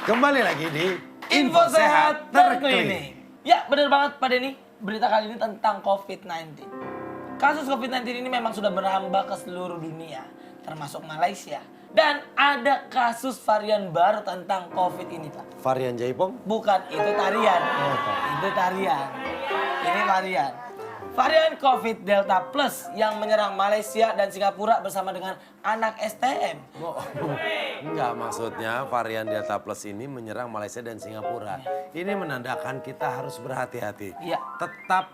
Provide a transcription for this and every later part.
Kembali lagi di Info Sehat Terkini. Ya, benar banget Pak Denny. Berita kali ini tentang COVID-19. Kasus COVID-19 ini memang sudah merambah ke seluruh dunia, termasuk Malaysia. Dan ada kasus varian baru tentang COVID ini, Pak. Varian Jaipong. Bukan, itu tarian. Itu tarian. Ini varian. Varian COVID Delta Plus yang menyerang Malaysia dan Singapura bersama dengan anak STM. Enggak, maksudnya varian Delta Plus ini menyerang Malaysia dan Singapura. Ini menandakan kita harus berhati-hati. Iya. Tetap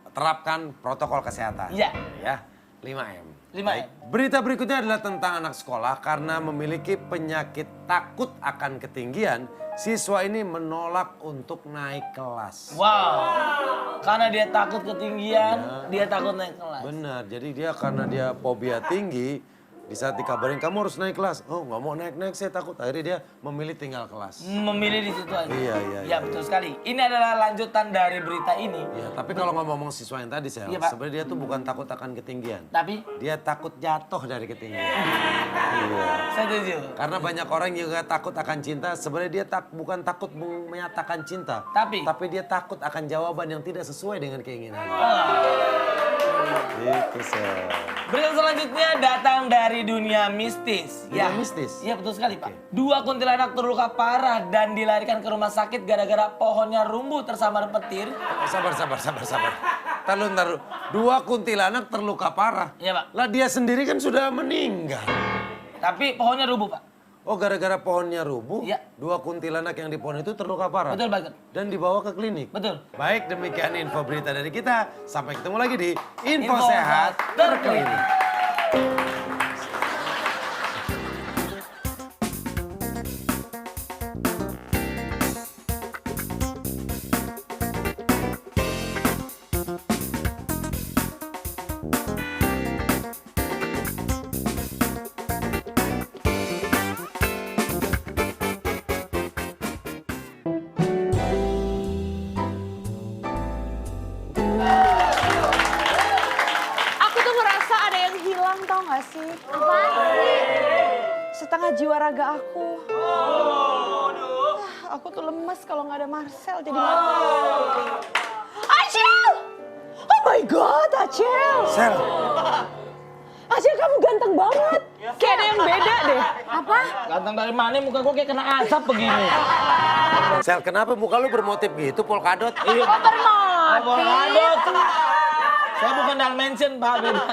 terapkan protokol kesehatan. Iya. Ya, 5M. 5M. Baik. Berita berikutnya adalah tentang anak sekolah karena memiliki penyakit takut akan ketinggian. Siswa ini menolak untuk naik kelas. Wow. Karena dia takut ketinggian, dia takut naik kelas. Benar, jadi dia karena dia fobia tinggi, di saat dikabarin kamu harus naik kelas, oh nggak mau naik-naik saya takut, akhirnya dia memilih tinggal kelas. Memilih di situ aja. Iya. Ya betul sekali. Ini adalah lanjutan dari berita ini. Iya, tapi kalau ngomong siswa yang tadi Sel, Iya, Pak. sebenarnya dia tuh bukan takut akan ketinggian. Tapi Dia takut jatuh dari ketinggian. Iya. saya setuju. Karena banyak orang juga takut akan cinta, sebenarnya dia bukan takut menyatakan cinta. Tapi dia takut akan jawaban yang tidak sesuai dengan keinginannya. Oh. Itu Sel. Berita selanjutnya datang dari dunia mistis. Dunia mistis? Iya betul sekali Pak. Dua kuntilanak terluka parah dan dilarikan ke rumah sakit gara-gara pohonnya rumbuh tersambar petir. Sabar. Taruh. Dua kuntilanak terluka parah. Iya Pak. Lah dia sendiri kan sudah meninggal. Tapi pohonnya rubuh Pak. Oh gara-gara pohonnya rubuh, Iya. dua kuntilanak yang di pohon itu terluka parah. Betul banget. Dan dibawa ke klinik. Betul. Baik, demikian info berita dari kita. Sampai ketemu lagi di Info Info Sehat Terkini. Terkini. Aku tuh ngerasa ada yang hilang tau gak sih? Apaan sih? Setengah jiwa raga aku. Aku tuh lemes kalau nggak ada Marcel jadi lemes. Acil! Oh my god, Acil! Sel, Acil kamu ganteng banget. Kayak ada yang beda deh. Apa? Ganteng dari mana muka gue kayak kena asap begini. Sel, kenapa muka lu bermotif gitu, polkadot? Iya. Oh bermotif. Aduh. Saya bukan Dalmatian Pak. Beda.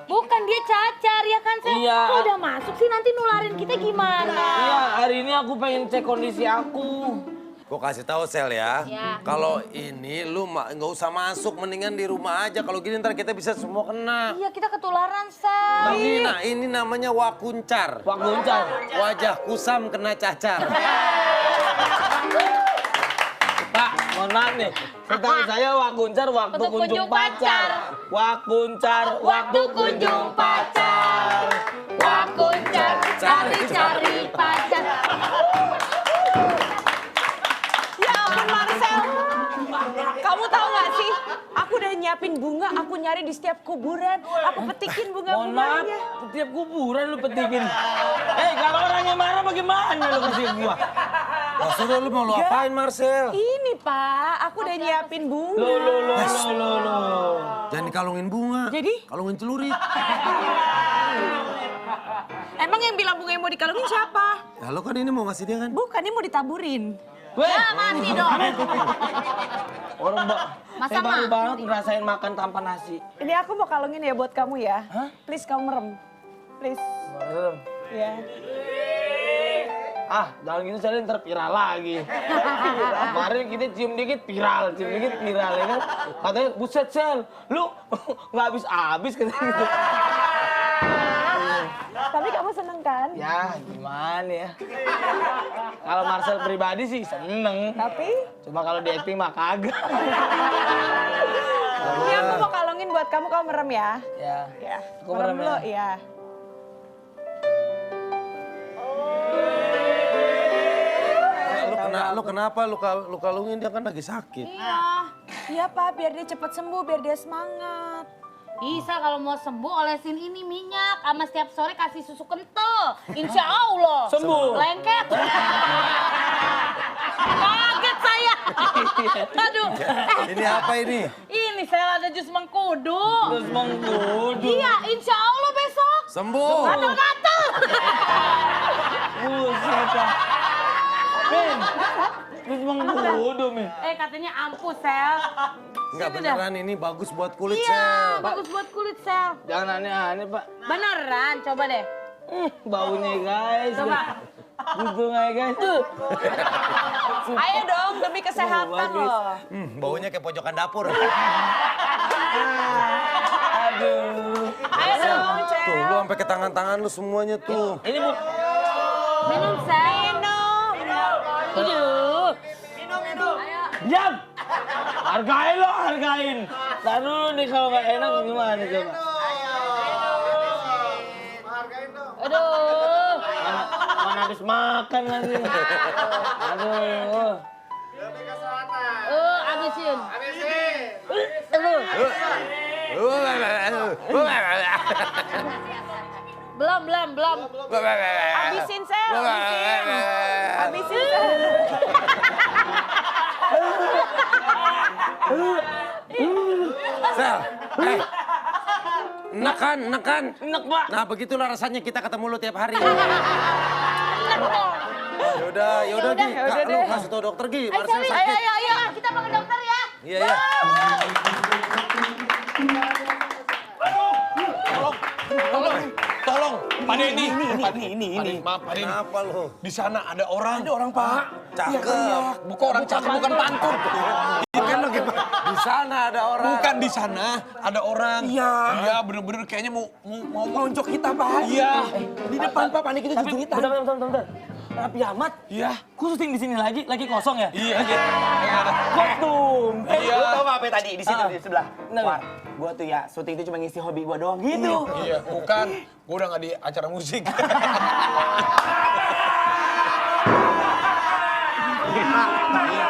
Bukan dia cacar ya kan Sel? Iya. Kok udah masuk sih nanti nularin kita gimana? Iya hari ini aku pengen cek kondisi aku. Gue kasih tahu Sel ya, Ya. kalau ini lu nggak usah masuk, mendingan di rumah aja. Kalau gini ntar kita bisa semua kena. Iya kita ketularan Sel. Ini namanya wakuncar. Wak Guncar. Wajah kusam kena cacar. Pak, mohon maaf nih. Setahu saya Wak Guncar waktu Untuk kunjung kunjung pacar. Wak Guncar waktu kunjung pacar. Wak kuncar, cari-cari pacar. Ya ampun Marcel. Kamu tahu gak sih? Aku udah nyiapin bunga, aku nyari di setiap kuburan. Aku petikin Mohon maaf, bunga-bunganya. setiap kuburan lu petikin. Kalau orangnya marah bagaimana lu kasih gua? Nah, sudah lu mau lu apain Marcel? Ini Pak, aku udah nyiapin bunga. Loh. Jangan dikalungin bunga. Jadi? Kalungin celurit. Emang yang bilang bunga yang mau dikalungin siapa? Ya lo kan ini mau ngasih dia kan? Bukan, ini mau ditaburin. Weh, Mati dong. orang Masa saya baru mah? banget ngerasain makan tanpa nasi. Ini aku mau kalungin ya buat kamu ya. Hah? Please kamu merem. Please. Merem. Ya. Jangan gitu saya ntar viral lagi. Kemarin kita cium dikit viral ya kan. Katanya, buset Sel, lu nggak habis-habis katanya gitu. Tapi kamu seneng kan? Ya gimana ya. Kalau Marcel pribadi sih seneng. Tapi Cuma kalau di acting mah kagak. ini aku mau kalungin buat kamu merem ya. Ya. Ya. Aku merem dulu ya. ya. Lu kenapa lu kalungin dia kan lagi sakit. Iya. Iya Pak, biar dia cepat sembuh, biar dia semangat. Bisa kalau mau sembuh olesin ini minyak sama setiap sore kasih susu kental. Insya Allah. Sembuh. Lengket. Kaget saya. Aduh. Ini apa ini? Ini saya ada jus mengkudu. Terus mengkudu. Iya, insya Allah besok. Sembuh. Gatal-gatal. Buset dah. Min, terus mengkudu, Min. Katanya ampuh, Sel. Enggak Sini dah. beneran ini bagus buat kulit, Iya, Sel. bagus buat kulit, Sel. Jangan aneh-aneh, Pak. Beneran, coba deh. Baunya, guys. Coba. Gitu nggak, guys? Tuh. Ayo dong demi kesehatan bagus. loh. Baunya kayak pojokan dapur. Aduh. Ayo dong, Cel. Tuh, lu sampai ke tangan-tangan lu semuanya tuh. Ini bu. Minum, Sel. Aduh. Diam. Hargain lo, hargain. Ntar dulu nih kalau nggak enak gimana coba? Aduh. Mana habis makan lagi. Aduh. Abisin. Belum. Habisin, Sel. Habisin, Sel. Sel, nekan. Enak, Pak. Nah, begitulah rasanya kita ketemu lu tiap hari. Enak dong. Yaudah, Gi. Kak, lu kasih tau dokter Gi, Marcel Ayo, sakit. ayo. Kita panggil dokter ya. Iya, iya. Tolong, Pak Denny. Ini. Maaf, Pak Denny. Kenapa lu? Di sana ada orang. Ada orang, Pak. Cakep. Bukan orang cakep, bukan pantun. Kan lagi di sana ada orang. Bukan di sana, ada orang. Iya. Iya, bener-bener kayaknya mau Ngonjok kita, Pak. Iya. Di depan, Pak, panik itu Tapi juritan. bentar. Rapi amat. Iya. Kok syuting di sini lagi kosong ya? Iya, gitu. Kostum. Iya. Lu tau gak apa tadi di situ di sebelah? Kenapa? Wah, gua tuh ya syuting itu cuma ngisi hobi gua doang gitu. Iya, bukan. Gua udah nggak di acara musik.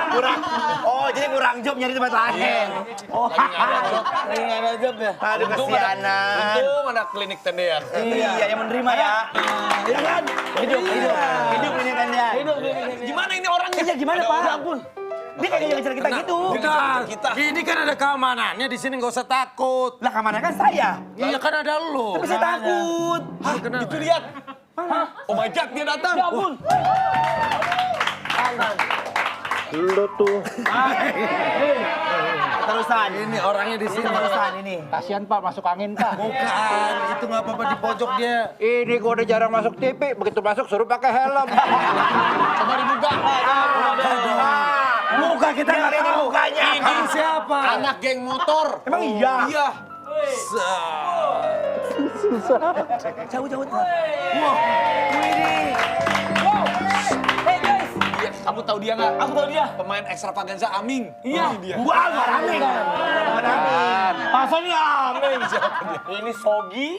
Kurang. Oh, jadi kurang job nyari tempat lain. Oh, Lagi nggak ada job ya? aduh kesianan. Untung ada klinik tendean. Iya, yang menerima ya. Iya kan? Hidup ini kan ya. Hidup. Gimana ini orangnya? Iya, gimana, Ada Pak? orang. Ampun. Dia kayaknya ngejar kita gitu. Bukan. Kita. Ini kan ada keamanannya di sini, nggak usah takut. Lah, kemana kan saya? Iya kan ada lu. Tapi saya takut. Hah, itu lihat. Oh my God, dia datang. Ya ampun. Lu tuh. Terusan. Ini orangnya di sini. Terusan ini. Kasihan Pak, masuk angin Pak. Bukan, itu nggak apa-apa di pojok dia. Ini gua udah jarang masuk TV, begitu masuk suruh pakai helm. Coba dibuka. Muka kita nggak lihat mukanya. Ini siapa? Anak geng motor. Emang iya? Iya. Jauh. Hey guys. Iya, kamu tahu dia nggak? Aku tahu dia. Pemain extravaganza Aming. Iya. Ini dia. Gua Almarami. Masa nih Amin? Ini Sogi.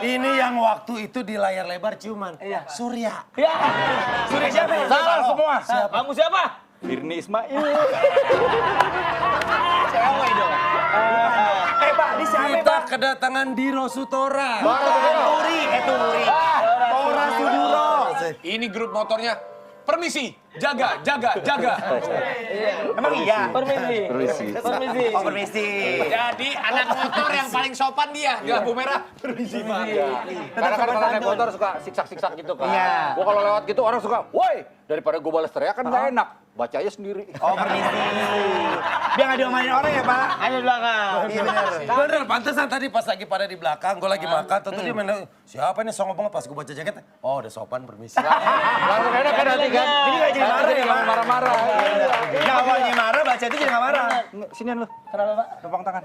Ini yang waktu itu di layar lebar ciuman. Surya. Ya. Sudah siapa? Salah semua. Kamu siapa? Firni Ismail. Cewek dong. Pak, ini siapa, Kita Pak? kedatangan Diro Sutora. Turi. Tora Suduro. Ini grup motornya. Permisi, jaga. Emang iya? Permisi. Oh, permisi. Jadi anak motor yang paling sopan dia di lampu merah. Permisi, Pak. Karena kan kalau naik motor suka siksak-siksak gitu kan. Iya. Gua kalau lewat gitu orang suka, woi, daripada gua balas teriak kan nggak enak. Baca aja sendiri. Oh, permisi. Biar nggak diomelin orang ya, Pak? Ada di belakang. Iya, bener. Bener, pantesan tadi pas lagi pada di belakang, gue lagi makan, tentu dia main, siapa nih songong banget pas gue baca jaketnya. Oh, udah sopan, permisi. Langsung enak kan nanti kan. Jadi nggak jadi marah ya, Pak? Marah-marah. Yang awalnya marah, baca itu jadi nggak marah. Sinian lu. Kenapa Pak? Numpang tangan.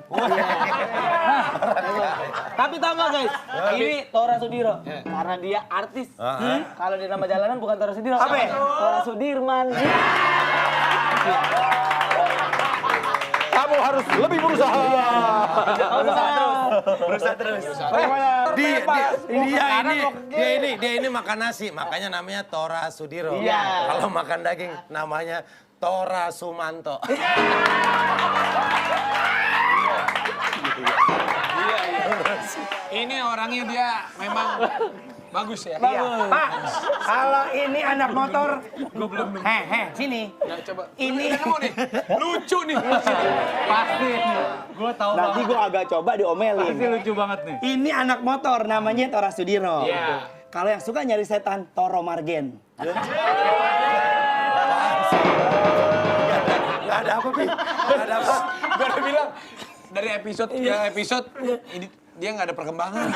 Tapi tambah guys, ini Tora Sudiro. Karena dia artis. Kalau di nama jalanan bukan Tora Sudiro. Apa ya? Tora Sudirman. Kamu harus lebih berusaha. Berusaha terus. Dia ini makan nasi, makanya namanya Tora Sudiro. Iya. Kalau makan daging, namanya Tora Sumanto. Ini orangnya dia memang bagus ya. Iya. Pak, kalau ini anak motor, sini. Ya, coba. Ini Kamu nih, lucu nih. Pasti. Gue tahu nanti gue agak coba diomelin. Pasti lucu banget nih. Ini anak motor, namanya Tora Sudiro. Iya. Kalau yang suka nyari setan, Toro Margen. Gak ada apa, Pi? Gak ada apa. Gue udah bilang dari episode ke episode ini dia nggak ada perkembangan.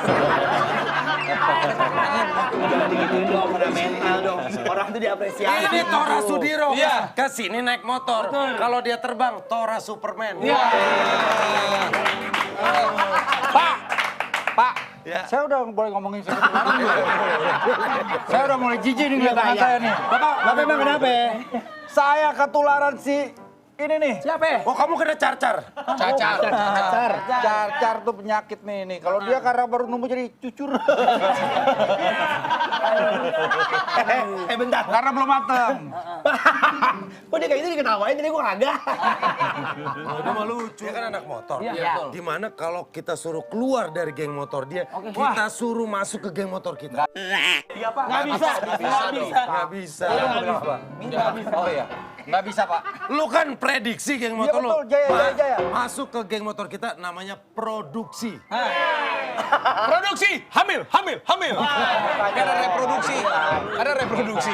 Jangan digituin dong, pada mental dong. Orang tuh diapresiasi. Ini Tora Sudiro. Iya. Kesini naik motor. Kalau dia terbang, Tora Superman. Pak, Ya. saya udah boleh ngomongin seperti itu. Saya udah mulai jijik nih ngeliat tangan saya nih. Bapak emang kenapa? Saya ketularan si ini nih. Siapa? Oh, kamu kena carcar. Cacar. Carcar tuh penyakit nih. Kalau dia karena baru numbuh jadi cucur. Bentar. Karena belum mateng. Kok dia kayak gitu diketawain, jadi gue kagak. Udah mah lucu. Dia kan anak motor. Gimana kalau kita suruh keluar dari geng motor dia, kita suruh masuk ke geng motor kita? Nggak bisa. Nggak bisa. Oh iya. Nggak bisa, Pak. Lu kan prediksi geng motor lu. betul, Jaya. Masuk ke geng motor kita namanya produksi. Produksi, hamil. Ada reproduksi. Reproduksi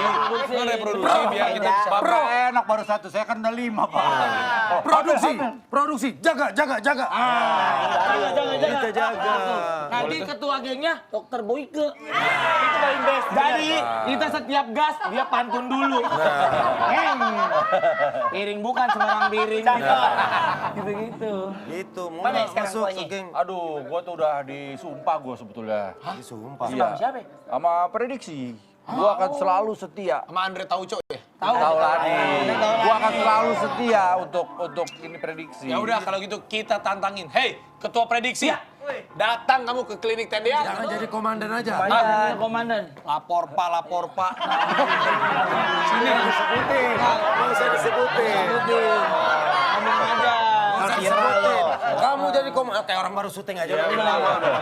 biar kita bisa. Bapak enak baru satu, saya kan udah 5, Pak. Produksi. Jaga. Kita jaga. Nanti ketua gengnya Dokter Boyke. Itu paling best. Jadi kita setiap gas dia pantun dulu. Piring bukan sembarang piring. Gitu-gitu. Itu mau Mana nggak sekarang masuk ke tuanya? geng. Aduh, gua tuh udah disumpah gua sebetulnya. Disumpah. Iya. Siapa? Sama prediksi. Gua akan selalu setia. Sama Andre Tauco ya. Tahu lah nih. Gua akan selalu setia untuk ini prediksi. Ya udah kalau gitu kita tantangin. Hei, ketua prediksi. Datang kamu ke klinik tendean. Jangan jadi komandan aja. Komandan. Lapor Pak. Sini disebutin. Nggak usah disebutin. Ngomong aja. Disebutin. Kamu jadi komandan. Kayak orang baru syuting aja.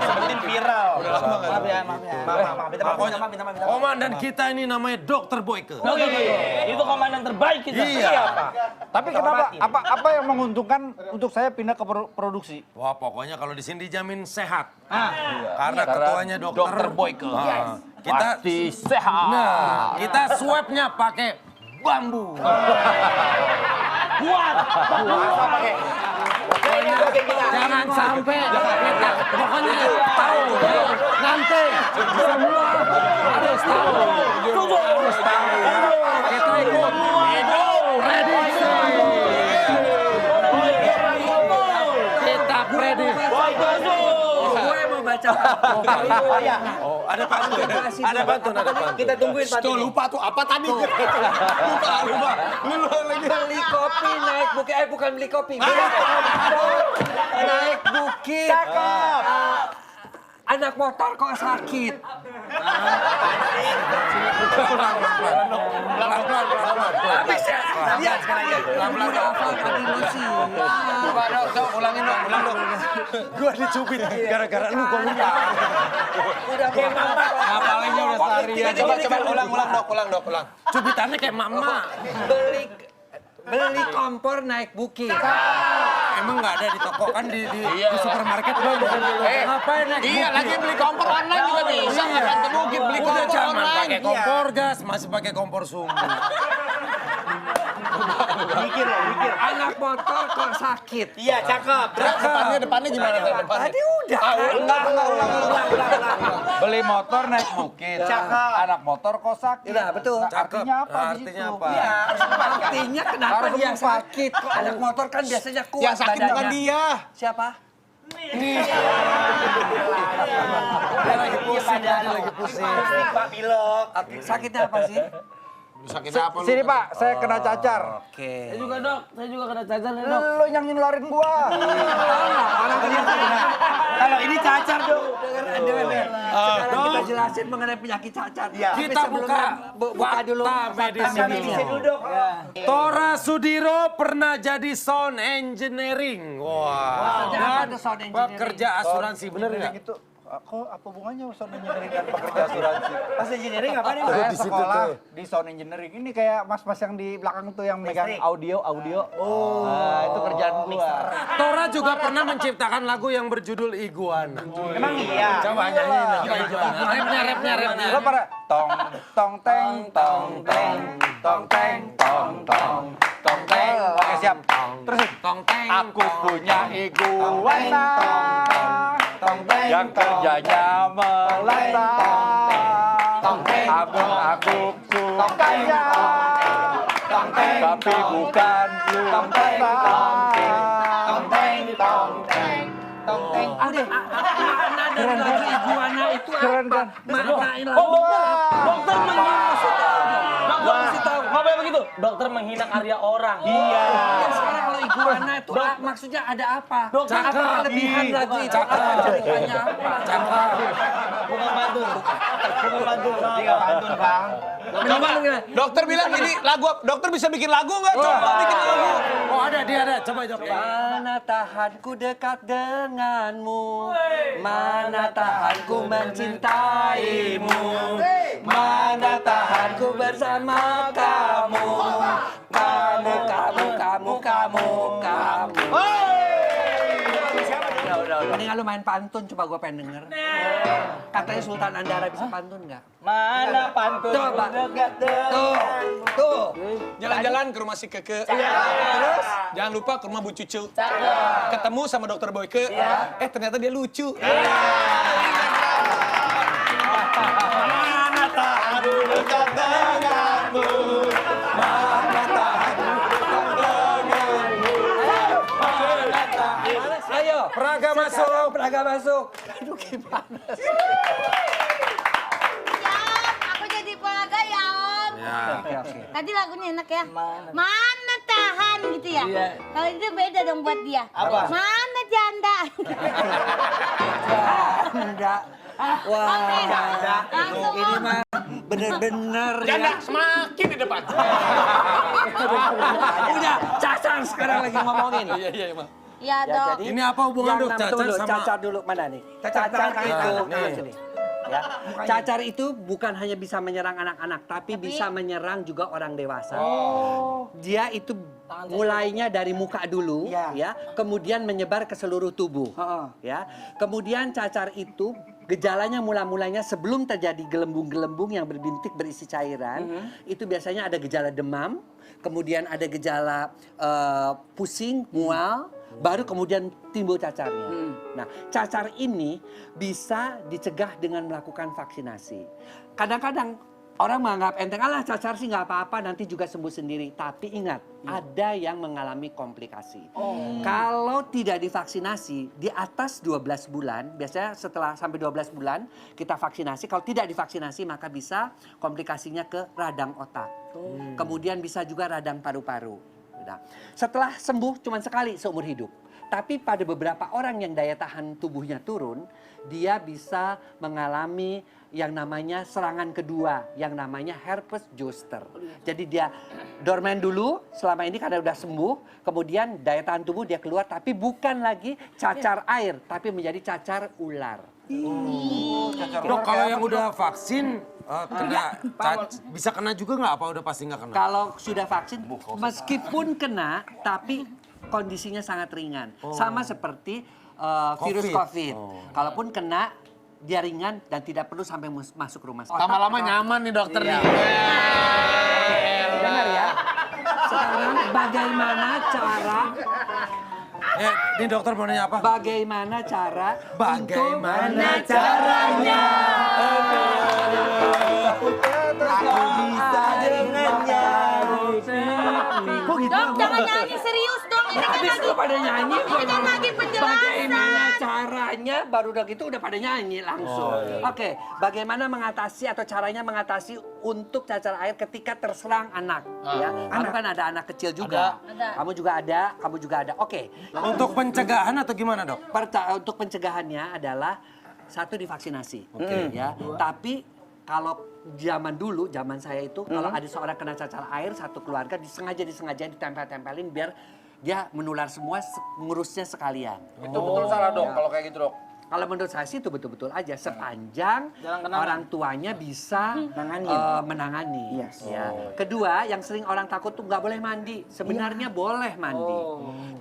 Sebutin viral. Maaf ya. Maaf. Minta maaf. Komandan kita ini namanya Dokter Boyke. Oke. Itu komandan terbaik kita. Iya. Tapi kenapa? Apa yang menguntungkan untuk saya pindah ke produksi? Wah, pokoknya kalau di sini dijamin sehat. Iya. Karena ketuanya Dokter Boyke. Kita Pasti sehat. Nah, kita swabnya pakai bambu. Kuat. Pokoknya jangan sampai kita, pokoknya tahu nanti semua harus tahu. Harus tahu. Kita ikut prediksi. Kita prediksi. Gue mau baca. Oh, ada pantun. Ada pantun. Kita tungguin Pak. Tuh lupa tuh apa tadi? Lupa. Lu lagi. Beli kopi naik bukit. Bukan beli kopi. Naik bukit. Cakep. Anak motor kok sakit. Lihat sekarang ya. Udah hafal tadi lu sih. Coba dong, ulangin dong. Gua dicubit gara-gara lu gua lupa. Udah memang. Ngapalnya udah seharian. Coba ulang dok. Cubitannya kayak mama. Beli kompor naik bukit. Emang nggak ada di toko kan di supermarket bang? Ngapain naik Iya, bukit? lagi beli kompor online juga bisa. Makan ke bukit, beli Udah kompor zaman online. pakai kompor gas, masih pakai kompor sumbu. Mikir. Anak motor kok sakit. Iya, cakep. Depannya gimana? Depannya. Tadi udah. Ulang. Beli motor naik bukit. Cakep. Anak motor kok sakit. Iya, betul. Nah, Cakep. artinya apa di Artinya situ? apa? Iya, artinya kenapa Harus dia lupa. sakit? Kok anak motor kan biasanya kuat Yang sakit bukan badannya. dia. Siapa? Dia lagi pusing, lagi pusing. Pak Pilok. Sakitnya apa sih? Lu sakit apa lu? Sini Pak, saya kena cacar. Oke. Saya juga dok, saya juga kena cacar ya dok. Lo yang ngeluarin gua. Orang kalau ini cacar dong. Sekarang kita jelasin mengenai penyakit cacar. Kita buka dulu. fakta medis dulu. dok. Tora Sudiro pernah jadi sound engineering. Wah. Apa Dan tuh sound engineering? pekerja asuransi, bener nggak? Kok apa hubungannya sound engineering dan pekerja asuransi? Pas engineering apa nih? Saya di situ sekolah tuh. di sound engineering. Ini kayak mas-mas yang di belakang tuh yang megang audio. Nah, itu kerjaan gua. Tora juga pernah menciptakan lagu yang berjudul Iguana. Emang iya. Coba nyanyiin. Rapnya. Lo pada tong tong teng tong teng tong teng tong tong tong teng. Oke, siap. Terus Tong teng. aku punya iguana yang kerjanya melata. Aku sukanya tapi bukan lumba. Makna dari lagu iguana itu Keren apa? kan? Maknain Oh, lagu. dokter menghina. Nggak boleh begitu. Dokter menghina karya orang. Ya, sekarang kalau iguana itu maksudnya ada apa? Dokter, Apa kelebihan lagu itu? Apa ceritanya apa? Bukan pantun. Bukan pantun. Bang. Coba, dokter bilang ini lagu, dokter bisa bikin lagu nggak? Coba bikin lagu. Oh ada, dia ada. Coba coba. Mana tahanku dekat denganmu, mana tahanku mencintaimu, mana tahanku bersama kamu, kamu. Mendingan lu main pantun, coba gue pengen denger. Katanya Sultan Andara bisa pantun nggak? Mana pantun? Coba. Tuh. Jalan-jalan ke rumah si Keke. Terus? Jangan lupa ke rumah Bu Cucu. Ketemu sama dokter Boyke. Ternyata dia lucu. Mana tahan dekat denganmu. Mana tahan dekat denganmu. Ayo, Praga masuk. Praga masuk. Aduh gimana? Siap, aku jadi pelaga ya Om. Ya. Oke. Tadi lagunya enak ya. Mana tahan gitu ya. Iya. Kalau itu beda dong buat dia. Apa? Mana janda. Enggak. Wah, Langsung ini Om. mah bener-bener Janda ya. semakin di depan. Udah, Cacar sekarang lagi ngomongin. Iya, Emang. Ya dong. Ini apa hubungan dok Cacar dulu, sama? Cacar dulu mana nih? Cacar itu, nih. ya. Cacar itu bukan hanya bisa menyerang anak-anak, tapi bisa menyerang juga orang dewasa. Dia itu mulainya dari muka dulu, ya, kemudian menyebar ke seluruh tubuh, ya. Kemudian cacar itu gejalanya mulanya sebelum terjadi gelembung-gelembung yang berbintik berisi cairan, itu biasanya ada gejala demam, kemudian ada gejala pusing, mual, baru kemudian timbul cacarnya. Nah, cacar ini bisa dicegah dengan melakukan vaksinasi. Kadang-kadang orang menganggap enteng, alah cacar sih nggak apa-apa, nanti juga sembuh sendiri. Tapi ingat, ada yang mengalami komplikasi. Kalau tidak divaksinasi, di atas 12 bulan, biasanya setelah sampai 12 bulan kita vaksinasi. Kalau tidak divaksinasi, maka bisa komplikasinya ke radang otak. Kemudian bisa juga radang paru-paru. Nah, setelah sembuh cuma sekali seumur hidup. Tapi pada beberapa orang yang daya tahan tubuhnya turun, dia bisa mengalami yang namanya serangan kedua, yang namanya herpes zoster. Jadi dia dorman dulu selama ini karena udah sembuh, kemudian daya tahan tubuh dia keluar, tapi bukan lagi cacar air, tapi menjadi cacar ular. Dok kalau yang udah vaksin bisa kena juga nggak? Apa udah pasti nggak kena? Kalau sudah vaksin, meskipun kena, tapi kondisinya sangat ringan. Sama seperti virus COVID. Kalaupun kena, dia ringan dan tidak perlu sampai masuk rumah sakit. Lama-lama nyaman nih dokter nih. Dengar ya. Sekarang bagaimana cara Ini dokter mau nanya apa? Bagaimana cara Bagaimana untuk caranya aku bisa dengannya. Kok gitu? Dok, jangan nyanyi serius dong. Ini kan Habis lagi lu pada nyanyi, ini kan lagi penjelasan. bagaimana caranya, baru udah gitu udah pada nyanyi langsung. Oke, bagaimana mengatasi atau caranya mengatasi untuk cacar air ketika terserang anak. Ya, kamu kan ada anak kecil juga. Ada. Kamu juga ada, kamu juga ada. Oke, Untuk pencegahan atau gimana dok? untuk pencegahannya adalah satu divaksinasi. Ya, tapi kalau zaman dulu, zaman saya itu, kalau ada seorang kena cacar air, satu keluarga disengaja ditempel-tempelin biar dia menular semua, ngurusnya sekalian. Itu betul salah dok kalau kayak gitu dok. Kalau menurut saya sih itu betul-betul aja sepanjang Jalan kenangan. orang tuanya bisa menangani. Yes. Ya. Kedua, yang sering orang takut tuh nggak boleh mandi. Sebenarnya boleh mandi.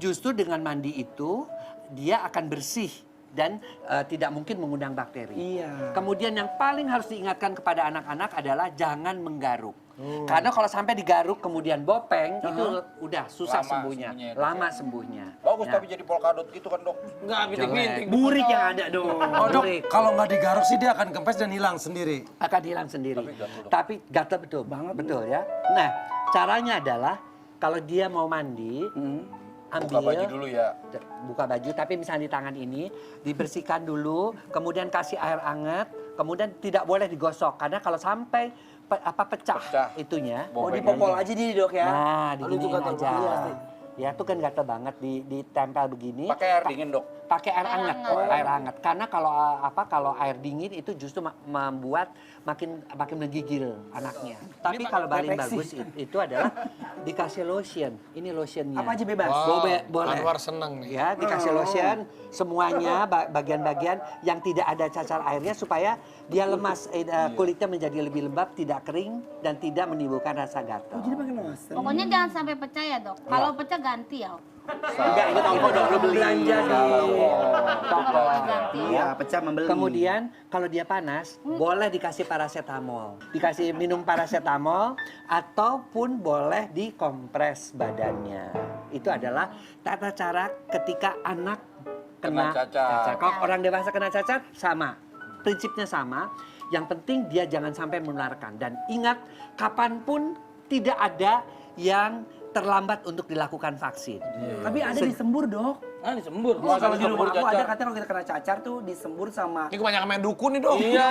Justru dengan mandi itu dia akan bersih dan tidak mungkin mengundang bakteri. Iya. Kemudian yang paling harus diingatkan kepada anak-anak adalah jangan menggaruk. Karena kalau sampai digaruk kemudian bopeng itu udah susah Lama sembuhnya, sembuhnya, lama sembuhnya. Bagus Ya. tapi jadi polkadot gitu kan dok. Enggak, bintik-bintik. Burik yang ada dong. Oh dok, kalau nggak digaruk sih dia akan kempes dan hilang sendiri. Akan hilang sendiri. Tapi gatal betul, betul ya. Nah, caranya adalah kalau dia mau mandi, ambil Buka baju dulu ya. buka baju, tapi misalnya di tangan ini dibersihkan dulu, kemudian kasih air hangat, kemudian tidak boleh digosok karena kalau sampai pecah itunya. Mau Dipopol aja di dok ya. Nah, Aduh, itu diginiin gatal aja. banget pasti. Ya, itu kan gatal banget ditempel begini. Pakai air dingin dok. Pakai air hangat, hangat. air hangat. Karena kalau air dingin itu justru membuat makin menggigil anaknya. Tapi kalau paling bagus itu adalah dikasih lotion. Ini lotionnya. Apa aja bebas? Boleh. Anwar senang nih. Ya, dikasih lotion semuanya bagian-bagian yang tidak ada cacar airnya supaya dia lemas, kulitnya menjadi lebih lembab, tidak kering dan tidak menimbulkan rasa gatal. Pokoknya jangan sampai pecah ya dok. Kalau pecah ganti ya. Enggak, itu toko dong, lu beli. Belanja di toko. Ganti. Iya, pecah membeli. Kemudian kalau dia panas, boleh dikasih paracetamol. Dikasih minum paracetamol ataupun boleh dikompres badannya. Itu adalah tata cara ketika anak kena cacar. Kalau orang dewasa kena cacar sama. Prinsipnya sama. Yang penting dia jangan sampai menularkan dan ingat kapanpun tidak ada yang terlambat untuk dilakukan vaksin. Tapi ada disembur dok. Ah, disembur. Kalau di rumah aku cacar. ada katanya kalau kita kena cacar tuh disembur sama. Ini kebanyakan main dukun nih dok. Udah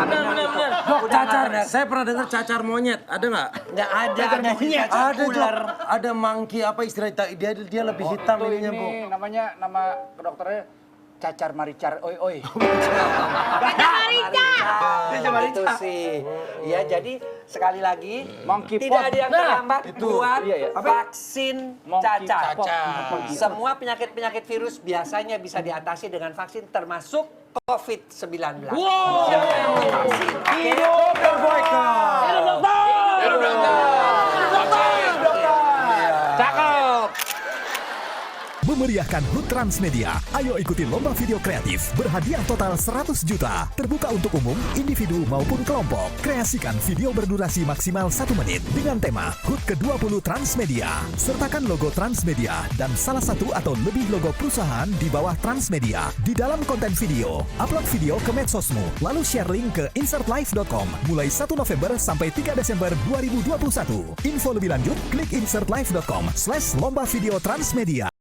Benar. Dok, cacar. Saya pernah dengar cacar monyet. Ada nggak? Nggak ada cacar Ada ular. Dok. Ada monkey apa istilahnya? Dia lebih hitam Tuh ininya bu. ini nama dokternya cacar maricar oi oi. Itu sih. Ya, jadi sekali lagi Monkey tidak pot. ada yang terlambat buat Iya, iya. vaksin Monkey cacar. cacar. Semua penyakit-penyakit virus biasanya bisa diatasi dengan vaksin termasuk COVID-19. Wow. Siapa yang mau vaksin? Oke. Dokter Boyka. Memeriahkan HUT Transmedia. Ayo ikuti lomba video kreatif berhadiah total 100 juta. Terbuka untuk umum, individu maupun kelompok. Kreasikan video berdurasi maksimal 1 menit dengan tema HUT ke-20 Transmedia. Sertakan logo Transmedia dan salah satu atau lebih logo perusahaan di bawah Transmedia. Di dalam konten video, upload video ke medsosmu, lalu share link ke insertlive.com mulai 1 November sampai 3 Desember 2021. Info lebih lanjut, klik insertlive.com/lomba video Transmedia.